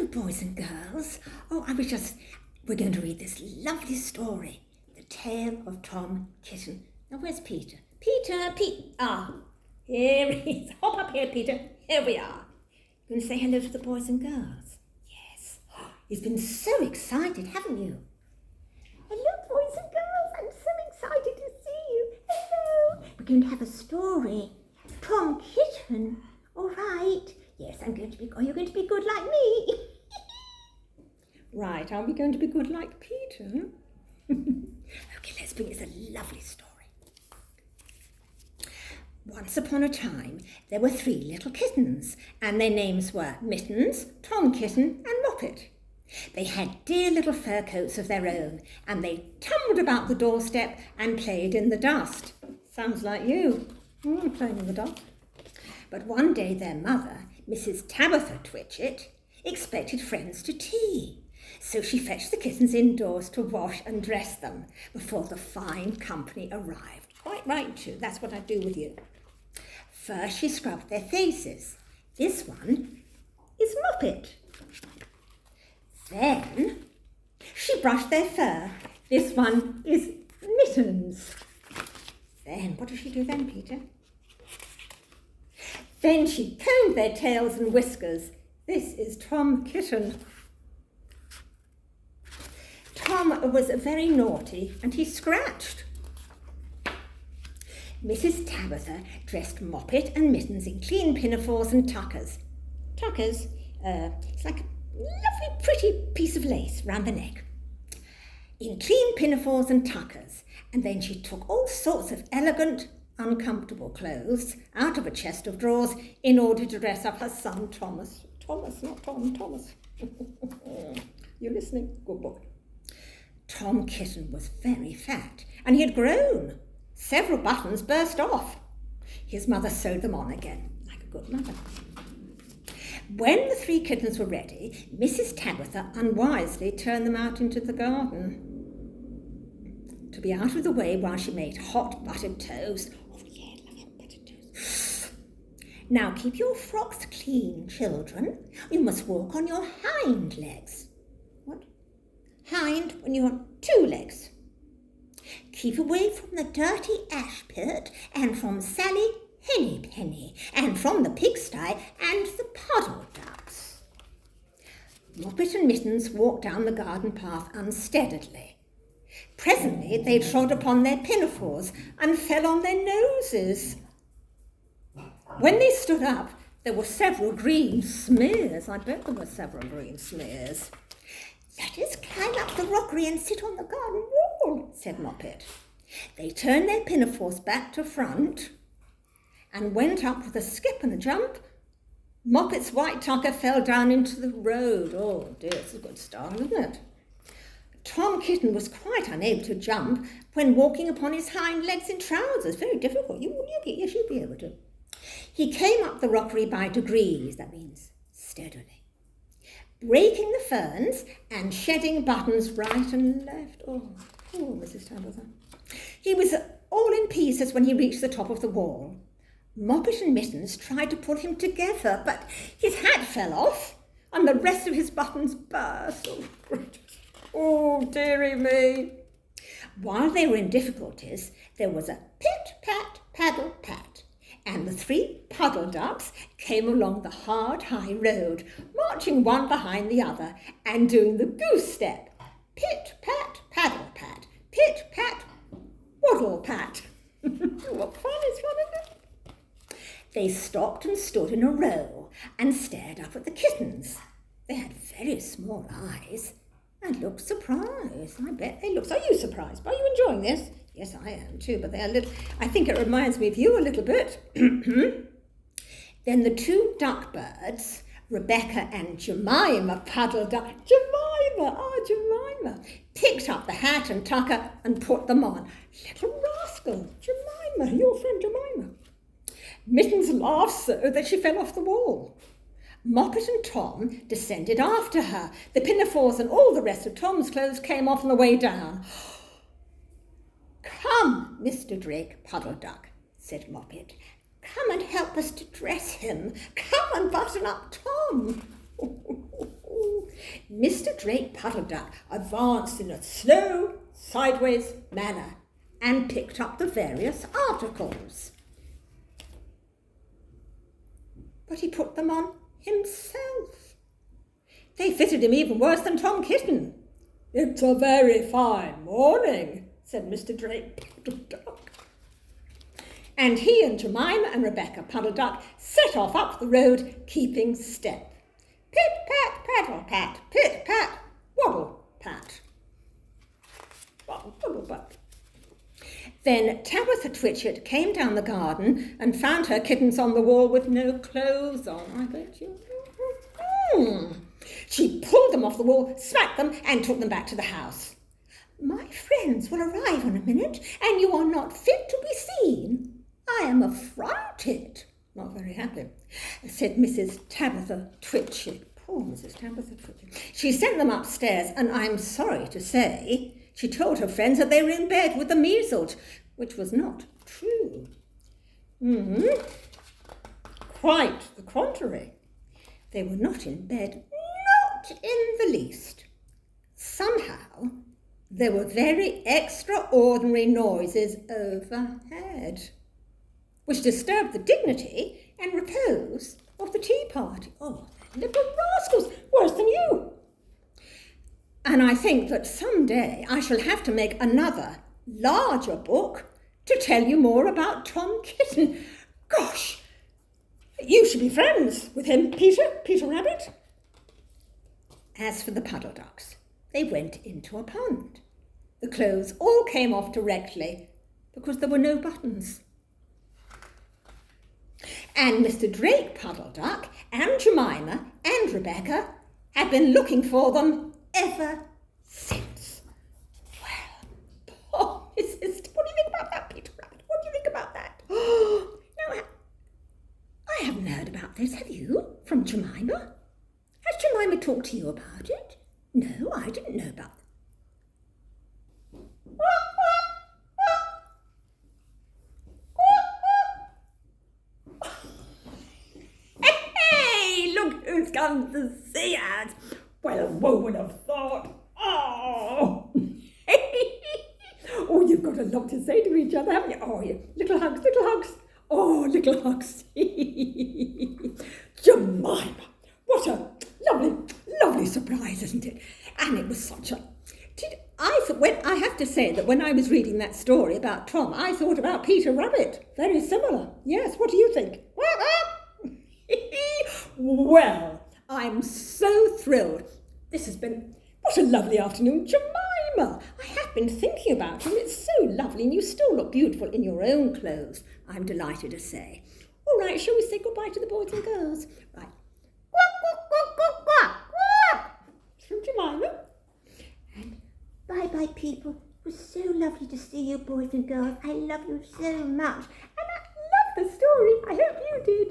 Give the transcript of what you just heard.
Hello, boys and girls. We're going to read this lovely story, The Tale of Tom Kitten. Now, where's Peter? Here he is. Hop up here, Peter. Here we are. You're going to say hello to the boys and girls? Yes. You've been so excited, haven't you? Hello, boys and girls. I'm so excited to see you. Hello. We're going to have a story. Tom Kitten. All right. Yes, are you going to be good like me? Right, are we going to be good like Peter? Okay, let's begin. It's a lovely story. Once upon a time, there were 3 little kittens, and their names were Mittens, Tom Kitten, and Moppet. They had dear little fur coats of their own, and they tumbled about the doorstep and played in the dust. Sounds like you, playing in the dust. But one day their mother, Mrs. Tabitha Twitchit, expected friends to tea. So she fetched the kittens indoors to wash and dress them before the fine company arrived. Quite right, too. That's what I do with you. First, she scrubbed their faces. This one is Moppet. Then, she brushed their fur. This one is Mittens. Then, what does she do then, Peter? Then she combed their tails and whiskers. This is Tom Kitten. Tom was very naughty and he scratched. Mrs. Tabitha dressed Moppet and Mittens in clean pinafores and tuckers. Tuckers, it's like a lovely pretty piece of lace round the neck. In clean pinafores and tuckers. And then she took all sorts of elegant, uncomfortable clothes out of a chest of drawers in order to dress up her son Thomas. Thomas, not Tom, Thomas. You listening? Good boy. Tom Kitten was very fat and he had grown. Several buttons burst off. His mother sewed them on again, like a good mother. When the 3 kittens were ready, Mrs. Tabitha unwisely turned them out into the garden to be out of the way while she made hot buttered toast. Oh yeah, I love hot buttered toast. Now keep your frocks clean, children. You must walk on your hind legs. What? Hind when you're on 2 legs. Keep away from the dirty ash pit and from Sally Hennypenny and from the pigsty and the puddle ducks. Moppet and Mittens walked down the garden path unsteadily. Presently they trod upon their pinafores and fell on their noses. When they stood up, there were several green smears. I bet there were several green smears. Let us climb up the rockery and sit on the garden wall, said Moppet. They turned their pinafores back to front and went up with a skip and a jump. Moppet's white tucker fell down into the road. Oh dear, it's a good start, isn't it? Tom Kitten was quite unable to jump when walking upon his hind legs in trousers. Very difficult. Yes, you'll be able to. He came up the rockery by degrees, that means steadily, breaking the ferns and shedding buttons right and left. Oh, poor Mrs. Tabitha. He was all in pieces when he reached the top of the wall. Moppet and Mittens tried to pull him together, but his hat fell off and the rest of his buttons burst. Oh, great. Oh, dearie me. While they were in difficulties, there was a pit-pat, paddle-pat, and the 3 puddle ducks came along the hard, high road, marching one behind the other and doing the goose step. Pit-pat, paddle-pat, pit-pat, waddle-pat. What fun, it's fun, isn't it? They stopped and stood in a row and stared up at the kittens. They had very small eyes and looked surprised. I bet they looked. Are you surprised? Are you enjoying this? Yes, I am too, but they're little. I think it reminds me of you a little bit. Then the 2 duck birds, Rebecca and Jemima Puddle Duck, Jemima, picked up the hat and tucker and put them on. Little rascal, Jemima, your friend Jemima. Mittens laughed so that she fell off the wall. Moppet and Tom descended after her. The pinafores and all the rest of Tom's clothes came off on the way down. Come, Mr. Drake Puddle Duck, said Moppet. Come and help us to dress him. Come and button up Tom. Mr. Drake Puddle Duck advanced in a slow, sideways manner and picked up the various articles. But he put them on himself. They fitted him even worse than Tom Kitten. "It's a very fine morning," said Mr. Drake Puddle Duck. And he and Jemima and Rebecca Puddle Duck set off up the road, keeping step. Pit-pat, paddle-pat, pit-pat, waddle-pat. Waddle-pat. Then Tabitha Twitchit came down the garden and found her kittens on the wall with no clothes on, I bet you. She pulled them off the wall, smacked them, and took them back to the house. "My friends will arrive in a minute, and you are not fit to be seen. I am affrighted." Not very happy, said Mrs. Tabitha Twitchit. Poor Mrs. Tabitha Twitchit. She sent them upstairs, and I'm sorry to say, she told her friends that they were in bed with the measles, which was not true. Quite the contrary. They were not in bed, not in the least. Somehow, there were very extraordinary noises overhead, which disturbed the dignity and repose of the tea party. Oh, little rascals, worse than you. And I think that someday I shall have to make another, larger book to tell you more about Tom Kitten. Gosh, you should be friends with him, Peter Rabbit. As for the Puddle Ducks, they went into a pond. The clothes all came off directly because there were no buttons. And Mr. Drake Puddle Duck and Jemima and Rebecca had been looking for them ever since. Well, oh, what do you think about that, Peter Rabbit? What do you think about that? Oh, no, I haven't heard about this, have you? From Jemima? Has Jemima talked to you about it? No, I didn't know about it. Hey, look who's come to see us. Well, who would have thought? Oh, oh, you've got a lot to say to each other, haven't you? Oh, you little hugs, little hugs. Oh, little hugs. Jemima, what a lovely surprise, isn't it? And it was such a... I have to say that when I was reading that story about Tom, I thought about Peter Rabbit. Very similar. Yes, what do you think? Well, I'm so thrilled. This has been... What a lovely afternoon. Jemima, I have been thinking about you. It's so lovely, and you still look beautiful in your own clothes, I'm delighted to say. All right, shall we say goodbye to the boys and girls? Right. From Jemima. And bye-bye, people. It was so lovely to see you, boys and girls. I love you so much. And I love the story. I hope you did.